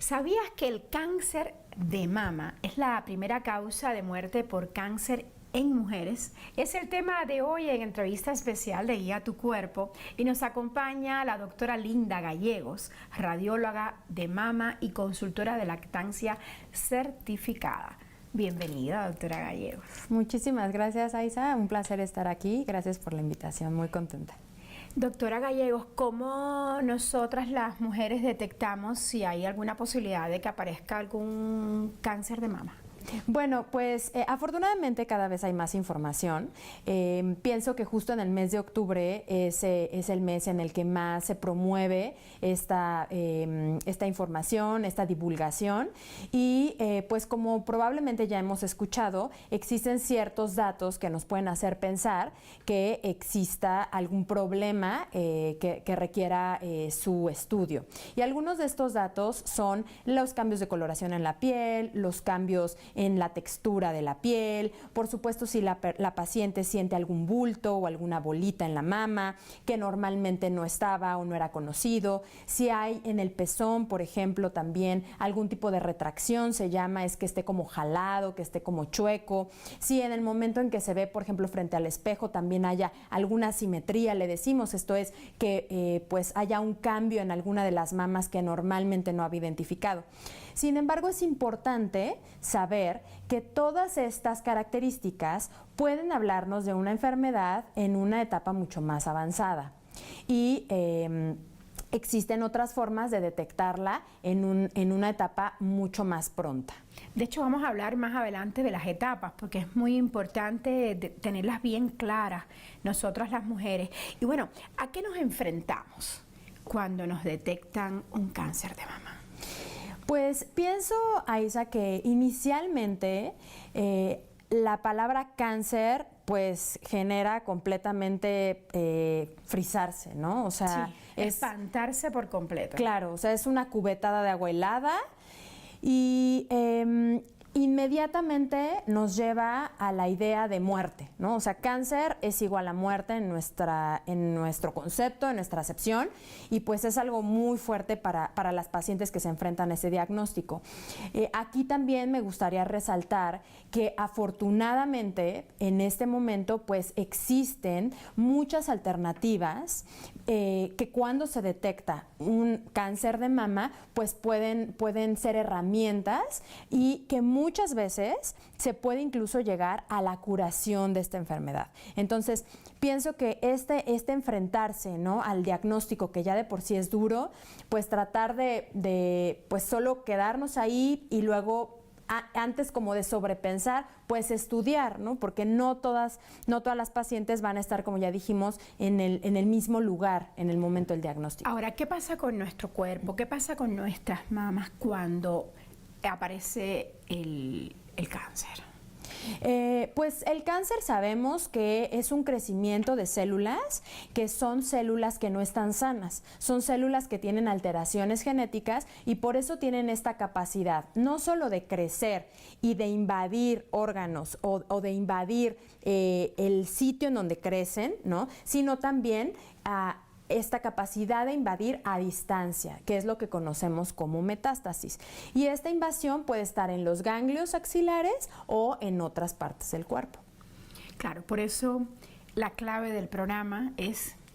¿Sabías que el cáncer de mama es la primera causa de muerte por cáncer en mujeres? Es el tema de hoy en entrevista especial de Guía Tu Cuerpo y nos acompaña la doctora Linda Gallegos, radióloga de mama y consultora de lactancia certificada. Bienvenida, doctora Gallegos. Muchísimas gracias, Aiza. Un placer estar aquí. Gracias por la invitación. Muy contenta. Doctora Gallegos, ¿cómo nosotras las mujeres detectamos si hay alguna posibilidad de que aparezca algún cáncer de mama? Bueno, pues afortunadamente cada vez hay más información. Pienso que justo en el mes de octubre es el mes en el que más se promueve esta información, esta divulgación y pues como probablemente ya hemos escuchado, existen ciertos datos que nos pueden hacer pensar que exista algún problema que requiera su estudio. Y algunos de estos datos son los cambios de coloración en la piel, los cambios en la textura de la piel, por supuesto si la paciente siente algún bulto o alguna bolita en la mama que normalmente no estaba o no era conocido, si hay en el pezón, por ejemplo, también algún tipo de retracción, se llama, es que esté como jalado, que esté como chueco, si en el momento en que se ve, por ejemplo, frente al espejo también haya alguna asimetría, le decimos, esto es que pues haya un cambio en alguna de las mamas que normalmente no había identificado. Sin embargo, es importante saber que todas estas características pueden hablarnos de una enfermedad en una etapa mucho más avanzada. Y existen otras formas de detectarla en una etapa mucho más pronta. De hecho, vamos a hablar más adelante de las etapas, porque es muy importante tenerlas bien claras, nosotras las mujeres. Y bueno, ¿a qué nos enfrentamos cuando nos detectan un cáncer de mama? Pues pienso, Aiza, que inicialmente la palabra cáncer pues genera completamente frizarse, ¿no? O sea, sí, espantarse por completo. Claro, o sea, es una cubetada de agua helada y inmediatamente nos lleva a la idea de muerte, ¿no? O sea, cáncer es igual a muerte en nuestro concepto, en nuestra acepción, y pues es algo muy fuerte para las pacientes que se enfrentan a ese diagnóstico. Aquí también me gustaría resaltar que afortunadamente en este momento pues existen muchas alternativas que cuando se detecta un cáncer de mama pues pueden ser herramientas y que muchas veces se puede incluso llegar a la curación de esta enfermedad. Entonces, pienso que este enfrentarse, ¿no?, al diagnóstico que ya de por sí es duro, pues tratar de pues solo quedarnos ahí y luego antes como de sobrepensar, pues estudiar, ¿no? Porque no todas las pacientes van a estar, como ya dijimos, en el mismo lugar en el momento del diagnóstico. Ahora, ¿qué pasa con nuestro cuerpo? ¿Qué pasa con nuestras mamas cuando aparece el cáncer? Pues el cáncer sabemos que es un crecimiento de células que son células que no están sanas, son células que tienen alteraciones genéticas y por eso tienen esta capacidad no solo de crecer y de invadir órganos o de invadir el sitio en donde crecen, ¿no?, sino también esta capacidad de invadir a distancia, que es lo que conocemos como metástasis. Y esta invasión puede estar en los ganglios axilares o en otras partes del cuerpo. Claro, por eso la clave del programa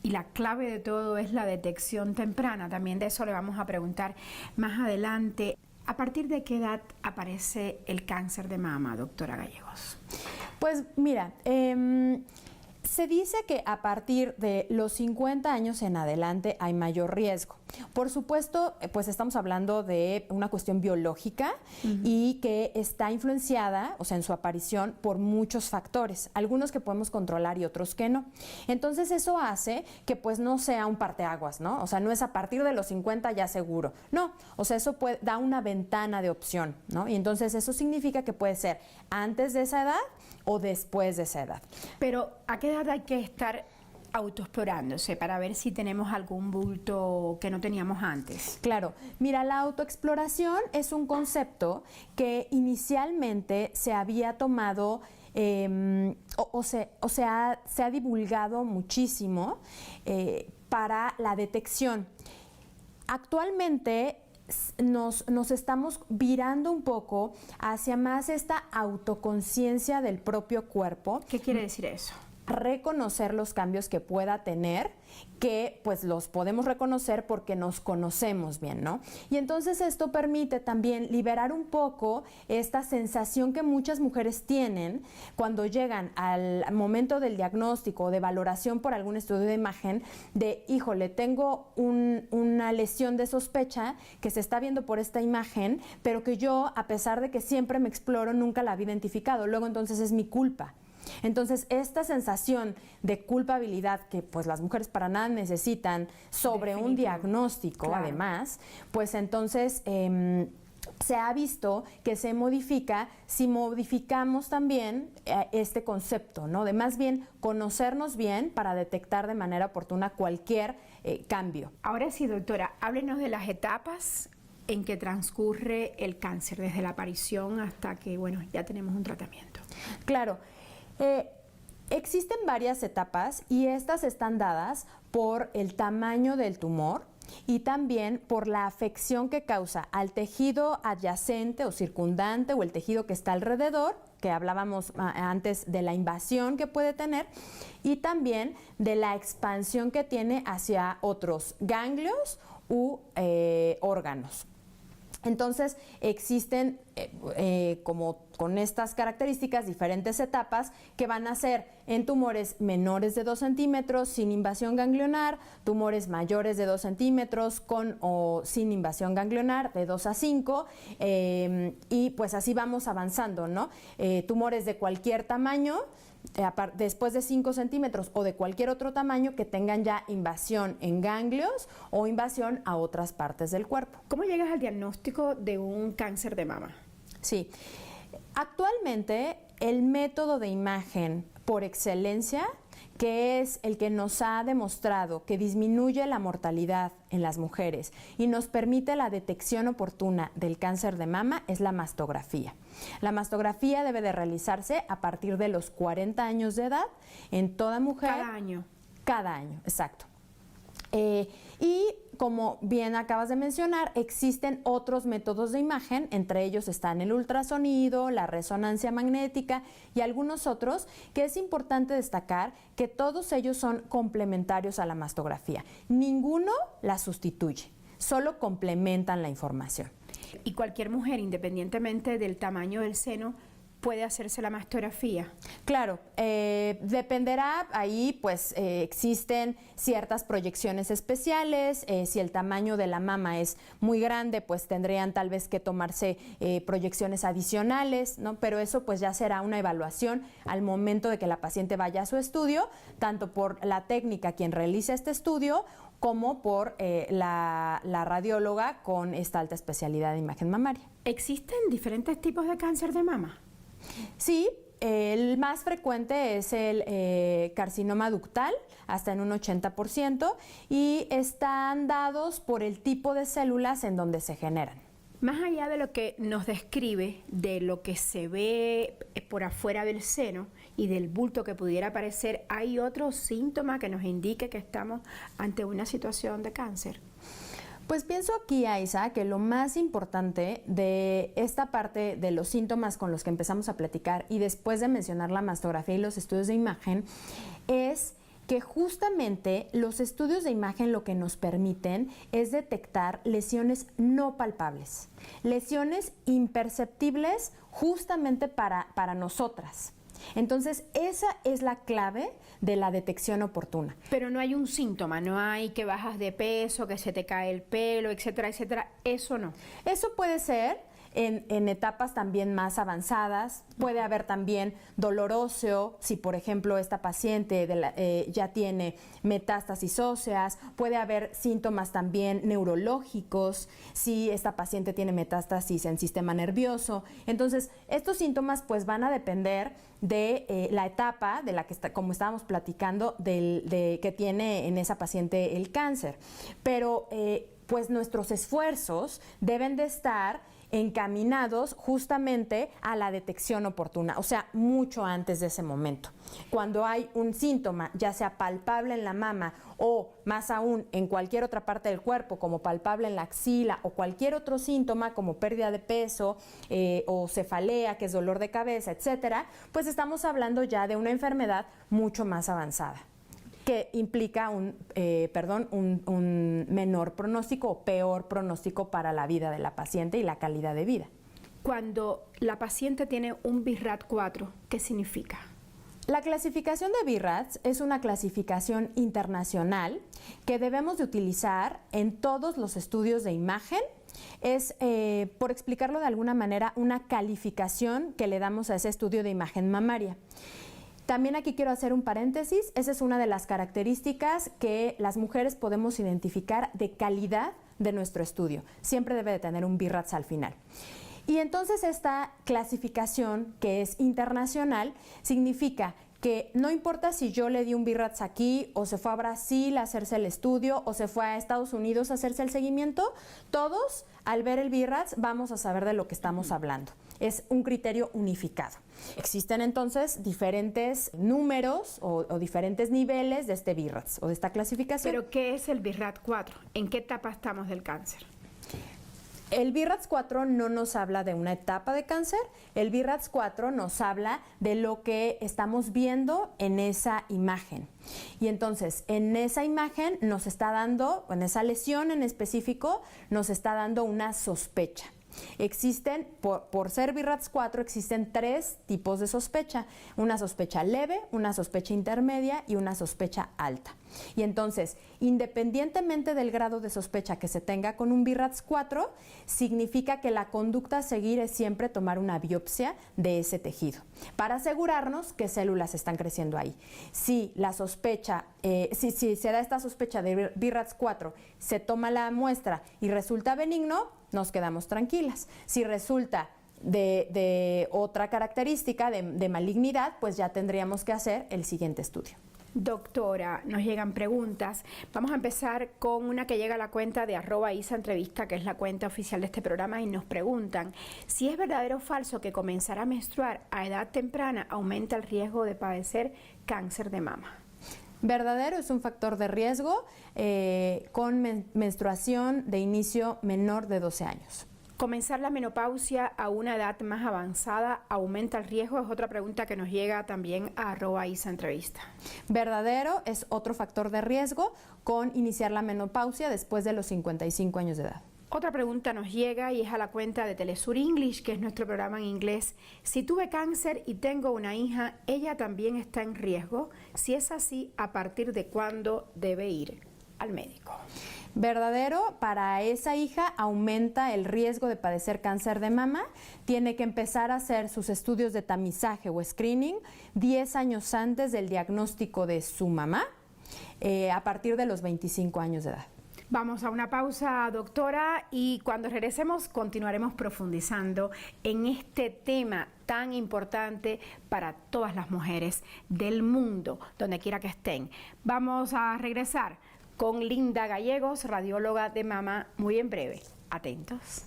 y la clave de todo es la detección temprana. También de eso le vamos a preguntar más adelante. ¿A partir de qué edad aparece el cáncer de mama, doctora Gallegos? Pues mira, se dice que a partir de los 50 años en adelante hay mayor riesgo. Por supuesto, pues estamos hablando de una cuestión biológica y que está influenciada, o sea, en su aparición, por muchos factores, algunos que podemos controlar y otros que no. Entonces eso hace que pues no sea un parteaguas, ¿no? O sea, no es a partir de los 50 ya seguro. No, o sea, eso da una ventana de opción, ¿no? Y entonces eso significa que puede ser antes de esa edad o después de esa edad. Pero, ¿a qué edad hay que estar autoexplorándose para ver si tenemos algún bulto que no teníamos antes? Claro, mira, la autoexploración es un concepto que inicialmente se había tomado se ha divulgado muchísimo para la detección. Actualmente nos estamos virando un poco hacia más esta autoconciencia del propio cuerpo. ¿Qué quiere decir eso? Reconocer los cambios que pueda tener, que pues los podemos reconocer porque nos conocemos bien, ¿no? Y entonces esto permite también liberar un poco esta sensación que muchas mujeres tienen cuando llegan al momento del diagnóstico o de valoración por algún estudio de imagen de, híjole, tengo una lesión de sospecha que se está viendo por esta imagen, pero que yo, a pesar de que siempre me exploro, nunca la había identificado. Luego entonces es mi culpa. Entonces, esta sensación de culpabilidad que pues las mujeres para nada necesitan sobre un diagnóstico, claro, además, pues entonces se ha visto que se modifica si modificamos también este concepto, ¿no? De más bien conocernos bien para detectar de manera oportuna cualquier cambio. Ahora sí, doctora, háblenos de las etapas en que transcurre el cáncer, desde la aparición hasta que, bueno, ya tenemos un tratamiento. Claro. Existen varias etapas y estas están dadas por el tamaño del tumor y también por la afección que causa al tejido adyacente o circundante o el tejido que está alrededor, que hablábamos antes de la invasión que puede tener, y también de la expansión que tiene hacia otros ganglios u órganos. Entonces existen como con estas características diferentes etapas que van a ser en tumores menores de 2 centímetros sin invasión ganglionar, tumores mayores de 2 centímetros con o sin invasión ganglionar de 2 a 5 y pues así vamos avanzando, ¿no? Tumores de cualquier tamaño, después de 5 centímetros o de cualquier otro tamaño que tengan ya invasión en ganglios o invasión a otras partes del cuerpo. ¿Cómo llegas al diagnóstico de un cáncer de mama? Sí, actualmente el método de imagen por excelencia, que es el que nos ha demostrado que disminuye la mortalidad en las mujeres y nos permite la detección oportuna del cáncer de mama, es la mastografía. La mastografía debe de realizarse a partir de los 40 años de edad en toda mujer. Cada año. Cada año, exacto. Y como bien acabas de mencionar, existen otros métodos de imagen, entre ellos están el ultrasonido, la resonancia magnética y algunos otros, que es importante destacar que todos ellos son complementarios a la mastografía. Ninguno la sustituye, solo complementan la información. Y cualquier mujer, independientemente del tamaño del seno, puede hacerse la mastografía. Claro, dependerá, ahí pues existen ciertas proyecciones especiales, si el tamaño de la mama es muy grande, pues tendrían tal vez que tomarse proyecciones adicionales, ¿no? Pero eso pues ya será una evaluación al momento de que la paciente vaya a su estudio, tanto por la técnica quien realiza este estudio, como por la radióloga con esta alta especialidad de imagen mamaria. ¿Existen diferentes tipos de cáncer de mama? Sí, el más frecuente es el carcinoma ductal, hasta en un 80%, y están dados por el tipo de células en donde se generan. Más allá de lo que nos describe, de lo que se ve por afuera del seno y del bulto que pudiera aparecer, ¿hay otro síntoma que nos indique que estamos ante una situación de cáncer? Pues pienso aquí, Aiza, que lo más importante de esta parte de los síntomas con los que empezamos a platicar y después de mencionar la mastografía y los estudios de imagen es que justamente los estudios de imagen lo que nos permiten es detectar lesiones no palpables, lesiones imperceptibles justamente para nosotras. Entonces, esa es la clave de la detección oportuna. Pero no hay un síntoma, no hay que bajas de peso, que se te cae el pelo, etcétera, etcétera. Eso no. Eso puede ser en etapas también más avanzadas. Puede haber también dolor óseo, si por ejemplo esta paciente ya tiene metástasis óseas. Puede haber síntomas también neurológicos, si esta paciente tiene metástasis en sistema nervioso. Entonces, estos síntomas pues van a depender de la etapa de la que como estábamos platicando, que tiene en esa paciente el cáncer. Pero pues nuestros esfuerzos deben de estar encaminados justamente a la detección oportuna, o sea, mucho antes de ese momento. Cuando hay un síntoma, ya sea palpable en la mama o más aún en cualquier otra parte del cuerpo, como palpable en la axila o cualquier otro síntoma como pérdida de peso o cefalea, que es dolor de cabeza, etcétera, pues estamos hablando ya de una enfermedad mucho más avanzada, que implica un menor pronóstico o peor pronóstico para la vida de la paciente y la calidad de vida. Cuando la paciente tiene un BI-RADS-4, ¿qué significa? La clasificación de BI-RADS es una clasificación internacional que debemos de utilizar en todos los estudios de imagen. Es, por explicarlo de alguna manera, una calificación que le damos a ese estudio de imagen mamaria. También aquí quiero hacer un paréntesis, esa es una de las características que las mujeres podemos identificar de calidad de nuestro estudio. Siempre debe de tener un BI-RADS al final. Y entonces esta clasificación, que es internacional, significa que no importa si yo le di un BI-RADS aquí o se fue a Brasil a hacerse el estudio o se fue a Estados Unidos a hacerse el seguimiento, todos al ver el BI-RADS vamos a saber de lo que estamos hablando. Es un criterio unificado. Existen entonces diferentes números o diferentes niveles de este BI-RADS o de esta clasificación. ¿Pero qué es el BI-RADS-4? ¿En qué etapa estamos del cáncer? El BI-RADS-4 no nos habla de una etapa de cáncer, el BI-RADS-4 nos habla de lo que estamos viendo en esa imagen. Y entonces, en esa imagen nos está dando, en esa lesión en específico, nos está dando una sospecha. Existen, por ser BI-RADS-4, existen 3 tipos de sospecha: una sospecha leve, una sospecha intermedia y una sospecha alta. Y entonces, independientemente del grado de sospecha que se tenga con un BI-RADS-4, significa que la conducta a seguir es siempre tomar una biopsia de ese tejido para asegurarnos qué células están creciendo ahí. Si la sospecha, si se da esta sospecha de BI-RADS-4, se toma la muestra y resulta benigno, nos quedamos tranquilas. Si resulta de otra característica, de malignidad, pues ya tendríamos que hacer el siguiente estudio. Doctora, nos llegan preguntas. Vamos a empezar con una que llega a la cuenta de @isaentrevista, que es la cuenta oficial de este programa, y nos preguntan si es verdadero o falso que comenzar a menstruar a edad temprana aumenta el riesgo de padecer cáncer de mama. Verdadero, es un factor de riesgo con menstruación de inicio menor de 12 años. ¿Comenzar la menopausia a una edad más avanzada aumenta el riesgo? Es otra pregunta que nos llega también a @isaentrevista. Verdadero, es otro factor de riesgo con iniciar la menopausia después de los 55 años de edad. Otra pregunta nos llega y es a la cuenta de Telesur English, que es nuestro programa en inglés. Si tuve cáncer y tengo una hija, ¿ella también está en riesgo? Si es así, ¿a partir de cuándo debe ir al médico? Verdadero, para esa hija aumenta el riesgo de padecer cáncer de mama. Tiene que empezar a hacer sus estudios de tamizaje o screening 10 años antes del diagnóstico de su mamá, a partir de los 25 años de edad. Vamos a una pausa, doctora, y cuando regresemos continuaremos profundizando en este tema tan importante para todas las mujeres del mundo, donde quiera que estén. Vamos a regresar con Linda Gallegos, radióloga de mama, muy en breve. Atentos.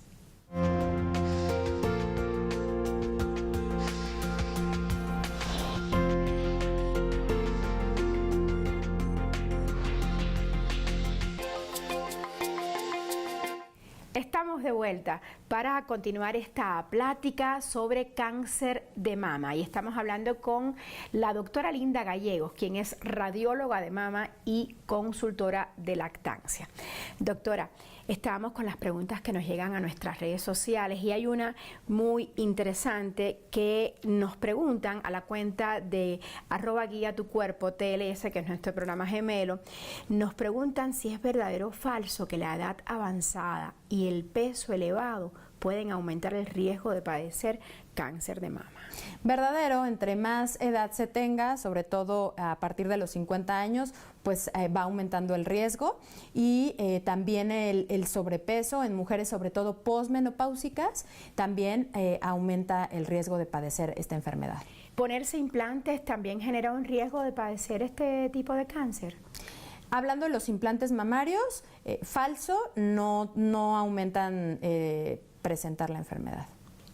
Estamos de vuelta para continuar esta plática sobre cáncer de mama y estamos hablando con la doctora Linda Gallegos, quien es radióloga de mama y consultora de lactancia. Doctora, estábamos con las preguntas que nos llegan a nuestras redes sociales y hay una muy interesante que nos preguntan a la cuenta de @guiatucuerpo_TLS, que es nuestro programa gemelo. Nos preguntan si es verdadero o falso que la edad avanzada y el peso elevado pueden aumentar el riesgo de padecer cáncer de mama. Verdadero, entre más edad se tenga, sobre todo a partir de los 50 años, pues va aumentando el riesgo y también el sobrepeso en mujeres, sobre todo posmenopáusicas, también aumenta el riesgo de padecer esta enfermedad. ¿Ponerse implantes también genera un riesgo de padecer este tipo de cáncer? Hablando de los implantes mamarios, falso, no aumentan presentar la enfermedad.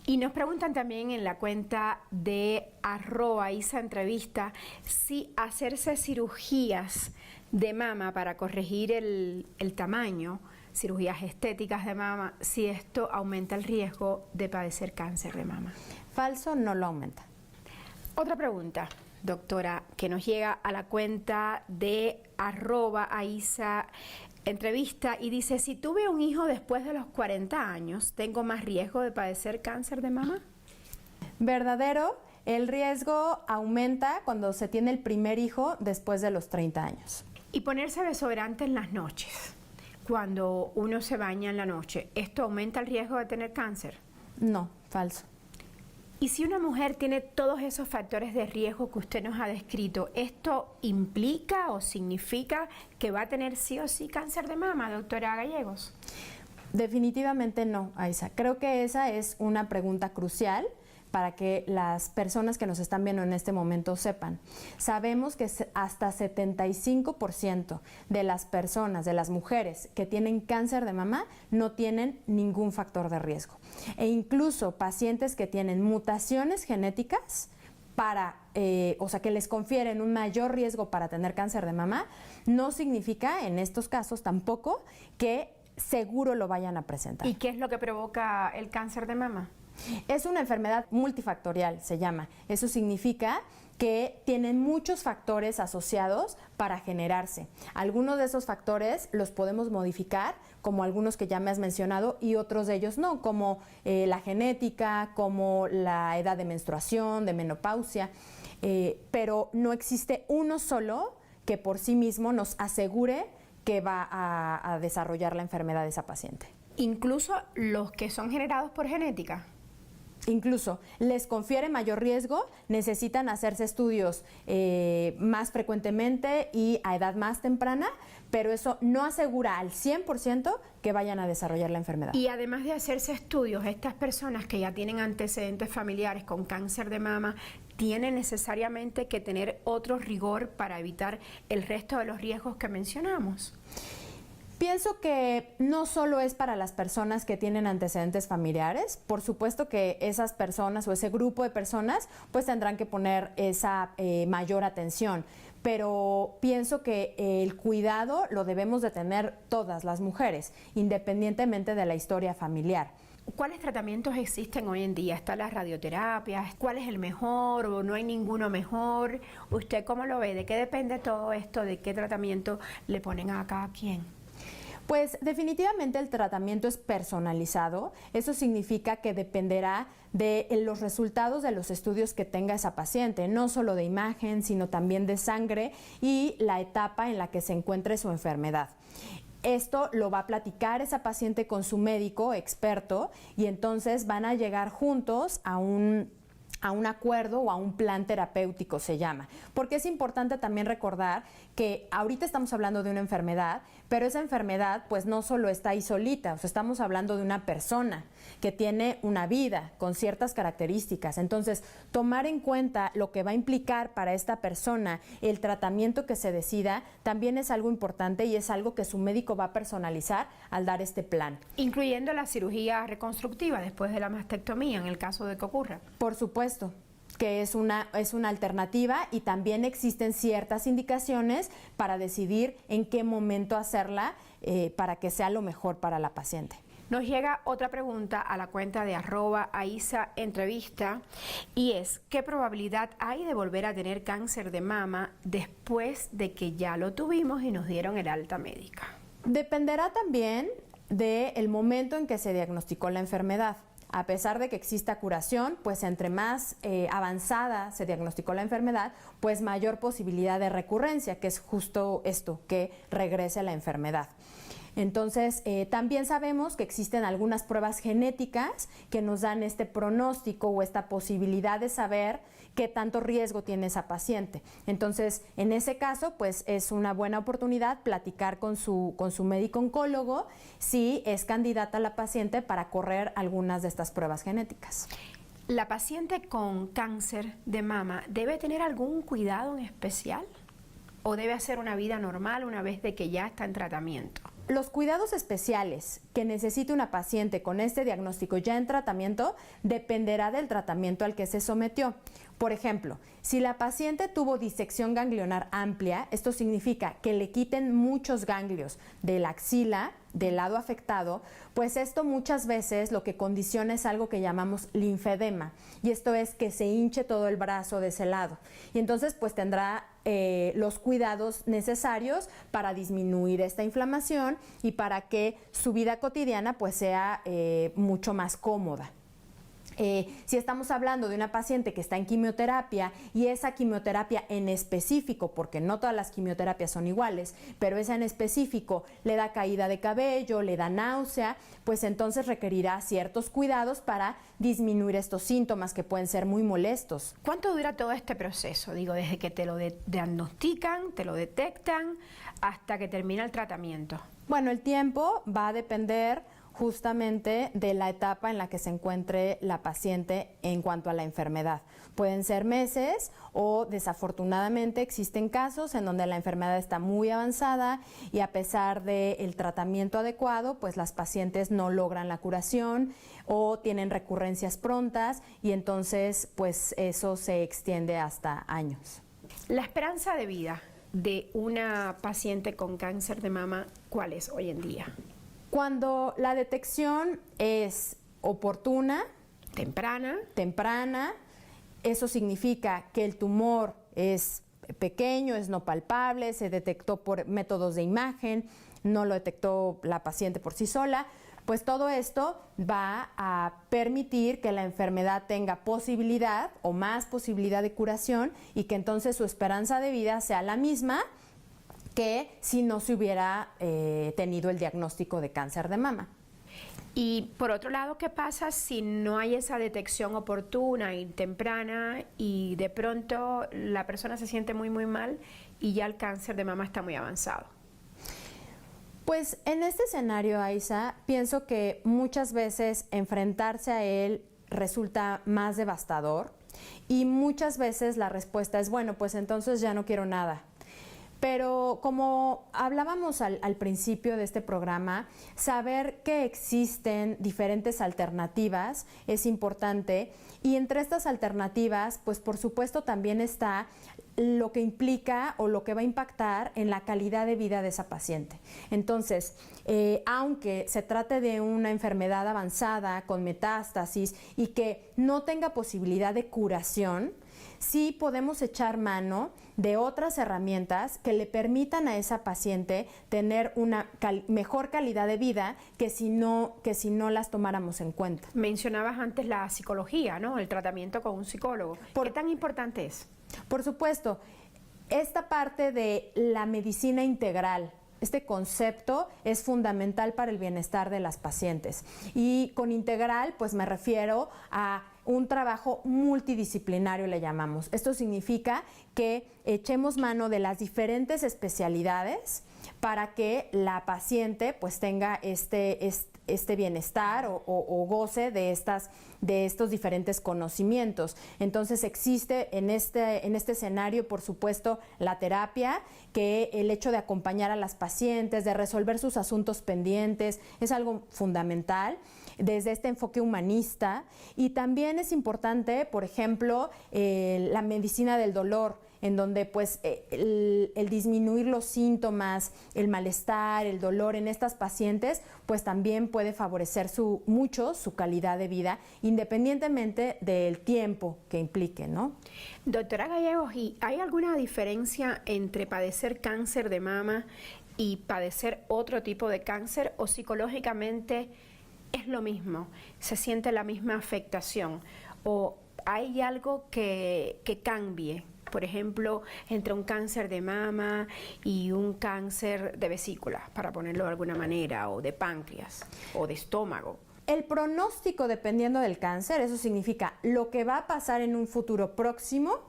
Y nos preguntan también en la cuenta de @IsaEntrevista si hacerse cirugías de mama para corregir el tamaño, cirugías estéticas de mama, si esto aumenta el riesgo de padecer cáncer de mama. Falso, no lo aumenta. Otra pregunta, doctora, que nos llega a la cuenta de @IsaEntrevista y dice, si tuve un hijo después de los 40 años, ¿tengo más riesgo de padecer cáncer de mama? Verdadero, el riesgo aumenta cuando se tiene el primer hijo después de los 30 años. Y ponerse desodorante en las noches, cuando uno se baña en la noche, ¿esto aumenta el riesgo de tener cáncer? No, falso. Y si una mujer tiene todos esos factores de riesgo que usted nos ha descrito, ¿esto implica o significa que va a tener sí o sí cáncer de mama, doctora Gallegos? Definitivamente no, Aisa. Creo que esa es una pregunta crucial para que las personas que nos están viendo en este momento sepan. Sabemos que hasta 75% de las personas, de las mujeres que tienen cáncer de mama, no tienen ningún factor de riesgo. E incluso pacientes que tienen mutaciones genéticas que les confieren un mayor riesgo para tener cáncer de mama, no significa en estos casos tampoco que seguro lo vayan a presentar. ¿Y qué es lo que provoca el cáncer de mama? Es una enfermedad multifactorial, se llama. Eso significa que tienen muchos factores asociados para generarse. Algunos de esos factores los podemos modificar, como algunos que ya me has mencionado, y otros de ellos no, como la genética, como la edad de menstruación, de menopausia, pero no existe uno solo que por sí mismo nos asegure que va a desarrollar la enfermedad de esa paciente. ¿Incluso los que son generados por genética? Incluso les confiere mayor riesgo, necesitan hacerse estudios más frecuentemente y a edad más temprana, pero eso no asegura al 100% que vayan a desarrollar la enfermedad. Y además de hacerse estudios, estas personas que ya tienen antecedentes familiares con cáncer de mama, ¿tienen necesariamente que tener otro rigor para evitar el resto de los riesgos que mencionamos? Pienso que no solo es para las personas que tienen antecedentes familiares, por supuesto que esas personas o ese grupo de personas pues tendrán que poner esa mayor atención, pero pienso que el cuidado lo debemos de tener todas las mujeres, independientemente de la historia familiar. ¿Cuáles tratamientos existen hoy en día? ¿Está la radioterapia? ¿Cuál es el mejor o no hay ninguno mejor? ¿Usted cómo lo ve? ¿De qué depende todo esto? ¿De qué tratamiento le ponen a cada quien? Pues definitivamente el tratamiento es personalizado. Eso significa que dependerá de los resultados de los estudios que tenga esa paciente, no solo de imagen, sino también de sangre y la etapa en la que se encuentre su enfermedad. Esto lo va a platicar esa paciente con su médico experto y entonces van a llegar juntos a un acuerdo o a un plan terapéutico, se llama. Porque es importante también recordar que ahorita estamos hablando de una enfermedad, pero esa enfermedad pues no solo está ahí solita, o sea, estamos hablando de una persona que tiene una vida con ciertas características. Entonces, tomar en cuenta lo que va a implicar para esta persona el tratamiento que se decida también es algo importante y es algo que su médico va a personalizar al dar este plan. Incluyendo la cirugía reconstructiva después de la mastectomía, en el caso de que ocurra. Por supuesto que es una alternativa y también existen ciertas indicaciones para decidir en qué momento hacerla para que sea lo mejor para la paciente. Nos llega otra pregunta a la cuenta de @IsaEntrevista y es, ¿qué probabilidad hay de volver a tener cáncer de mama después de que ya lo tuvimos y nos dieron el alta médica? Dependerá también del momento en que se diagnosticó la enfermedad. A pesar de que exista curación, pues entre más avanzada se diagnosticó la enfermedad, pues mayor posibilidad de recurrencia, que es justo esto, que regrese la enfermedad. Entonces, también sabemos que existen algunas pruebas genéticas que nos dan este pronóstico o esta posibilidad de saber qué tanto riesgo tiene esa paciente. Entonces, en ese caso, pues es una buena oportunidad platicar con su médico oncólogo si es candidata la paciente para correr algunas de estas pruebas genéticas. ¿La paciente con cáncer de mama debe tener algún cuidado en especial? ¿O debe hacer una vida normal una vez de que ya está en tratamiento? Los cuidados especiales que necesite una paciente con este diagnóstico ya en tratamiento dependerá del tratamiento al que se sometió. Por ejemplo, si la paciente tuvo disección ganglionar amplia, esto significa que le quiten muchos ganglios de la axila, del lado afectado, pues esto muchas veces lo que condiciona es algo que llamamos linfedema, y esto es que se hinche todo el brazo de ese lado. Y entonces pues tendrá los cuidados necesarios para disminuir esta inflamación y para que su vida cotidiana pues sea mucho más cómoda. Si estamos hablando de una paciente que está en quimioterapia y esa quimioterapia en específico, porque no todas las quimioterapias son iguales, pero esa en específico le da caída de cabello, le da náusea, pues entonces requerirá ciertos cuidados para disminuir estos síntomas que pueden ser muy molestos. ¿Cuánto dura todo este proceso? Digo, desde que te lo diagnostican, te lo detectan, hasta que termina el tratamiento. Bueno, el tiempo va a depender justamente de la etapa en la que se encuentre la paciente en cuanto a la enfermedad. Pueden ser meses o desafortunadamente existen casos en donde la enfermedad está muy avanzada y a pesar del tratamiento adecuado, pues las pacientes no logran la curación o tienen recurrencias prontas y entonces pues eso se extiende hasta años. La esperanza de vida de una paciente con cáncer de mama, ¿cuál es hoy en día? Cuando la detección es oportuna, temprana, eso significa que el tumor es pequeño, es no palpable, se detectó por métodos de imagen, no lo detectó la paciente por sí sola, pues todo esto va a permitir que la enfermedad tenga posibilidad o más posibilidad de curación y que entonces su esperanza de vida sea la misma que si no se hubiera tenido el diagnóstico de cáncer de mama. Y por otro lado, ¿qué pasa si no hay esa detección oportuna y temprana y de pronto la persona se siente muy mal y ya el cáncer de mama está muy avanzado? Pues en este escenario, Aiza, pienso que muchas veces enfrentarse a él resulta más devastador y muchas veces la respuesta es, bueno, pues entonces ya no quiero nada. Pero como hablábamos al principio de este programa, saber que existen diferentes alternativas es importante y entre estas alternativas, pues por supuesto también está lo que implica o lo que va a impactar en la calidad de vida de esa paciente. Entonces, aunque se trate de una enfermedad avanzada con metástasis y que no tenga posibilidad de curación, sí podemos echar mano de otras herramientas que le permitan a esa paciente tener una mejor calidad de vida que si no las tomáramos en cuenta. Mencionabas antes la psicología, ¿no? El tratamiento con un psicólogo. ¿Qué tan importante es? Por supuesto, esta parte de la medicina integral, este concepto es fundamental para el bienestar de las pacientes. Y con integral, pues me refiero a un trabajo multidisciplinario, le llamamos. Esto significa que echemos mano de las diferentes especialidades para que la paciente pues tenga este bienestar o goce de estos diferentes conocimientos. Entonces existe en este escenario, por supuesto, la terapia, que el hecho de acompañar a las pacientes, de resolver sus asuntos pendientes, es algo fundamental desde este enfoque humanista. Y también es importante, por ejemplo, la medicina del dolor, en donde pues el disminuir los síntomas, el malestar, el dolor en estas pacientes, pues también puede favorecer mucho su calidad de vida, independientemente del tiempo que implique, ¿no? Doctora Gallegos, ¿y hay alguna diferencia entre padecer cáncer de mama y padecer otro tipo de cáncer, o psicológicamente es lo mismo, se siente la misma afectación, o hay algo que cambie? Por ejemplo, entre un cáncer de mama y un cáncer de vesícula, para ponerlo de alguna manera, o de páncreas, o de estómago. El pronóstico, dependiendo del cáncer, eso significa lo que va a pasar en un futuro próximo,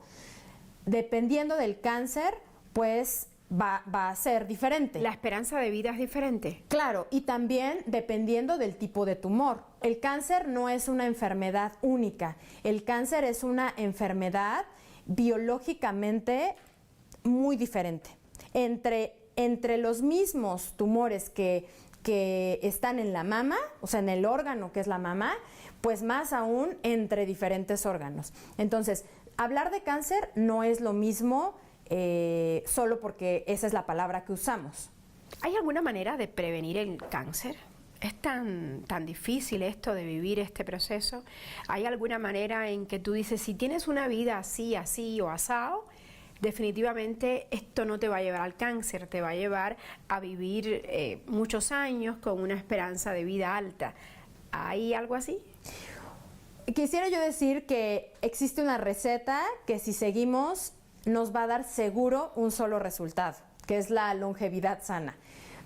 dependiendo del cáncer, pues va a ser diferente. ¿La esperanza de vida es diferente? Claro, y también dependiendo del tipo de tumor. El cáncer no es una enfermedad única. El cáncer es una enfermedad biológicamente muy diferente. Entre entre los mismos tumores que están en la mama, o sea, en el órgano que es la mama, pues más aún entre diferentes órganos. Entonces, hablar de cáncer no es lo mismo solo porque esa es la palabra que usamos. ¿Hay alguna manera de prevenir el cáncer? ¿Es tan difícil esto de vivir este proceso? ¿Hay alguna manera en que tú dices, si tienes una vida así, así o asado, definitivamente esto no te va a llevar al cáncer, te va a llevar a vivir muchos años con una esperanza de vida alta? ¿Hay algo así? Quisiera yo decir que existe una receta que si seguimos nos va a dar seguro un solo resultado, que es la longevidad sana,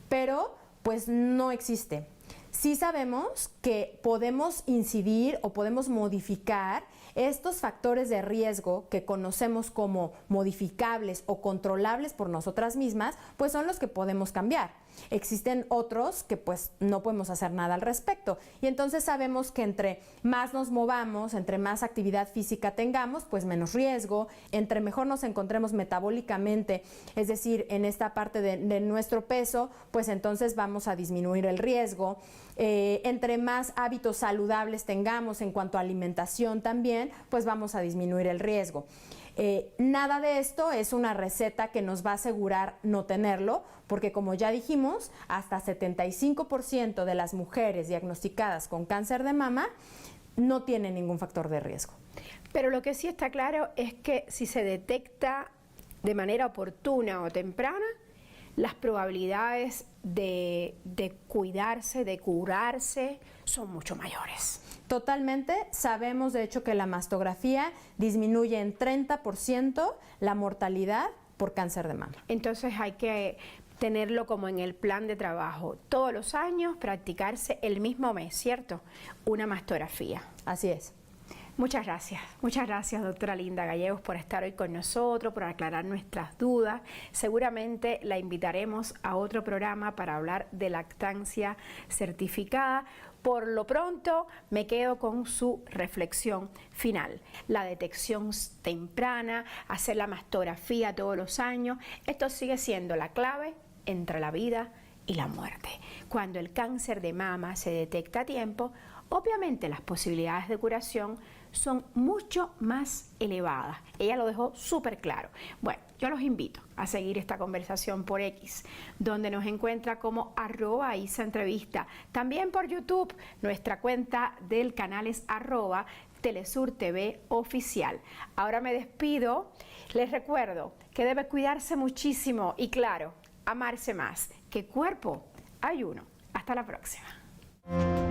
pero pues no existe. Sí sabemos que podemos incidir o podemos modificar estos factores de riesgo que conocemos como modificables o controlables por nosotras mismas, pues son los que podemos cambiar. Existen otros que pues no podemos hacer nada al respecto. Y entonces sabemos que entre más nos movamos, entre más actividad física tengamos, pues menos riesgo, entre mejor nos encontremos metabólicamente, es decir, en esta parte de nuestro peso, pues entonces vamos a disminuir el riesgo. Entre más hábitos saludables tengamos en cuanto a alimentación también, pues vamos a disminuir el riesgo. Nada de esto es una receta que nos va a asegurar no tenerlo, porque como ya dijimos, hasta 75% de las mujeres diagnosticadas con cáncer de mama no tienen ningún factor de riesgo. Pero lo que sí está claro es que si se detecta de manera oportuna o temprana, las probabilidades de cuidarse, de curarse, son mucho mayores. Totalmente. Sabemos de hecho que la mastografía disminuye en 30% la mortalidad por cáncer de mama. Entonces hay que tenerlo como en el plan de trabajo. Todos los años practicarse el mismo mes, ¿cierto? Una mastografía. Así es. Muchas gracias, doctora Linda Gallegos, por estar hoy con nosotros, por aclarar nuestras dudas. Seguramente la invitaremos a otro programa para hablar de lactancia certificada. Por lo pronto, me quedo con su reflexión final. La detección temprana, hacer la mastografía todos los años, esto sigue siendo la clave entre la vida y la muerte. Cuando el cáncer de mama se detecta a tiempo, obviamente las posibilidades de curación son mucho más elevadas. Ella lo dejó súper claro. Bueno, yo los invito a seguir esta conversación por X, donde nos encuentra como @ISAEntrevista. También por YouTube, nuestra cuenta del canal es @Telesur TV Oficial. Ahora me despido. Les recuerdo que debe cuidarse muchísimo y claro, amarse más. Que cuerpo hay uno. Hasta la próxima.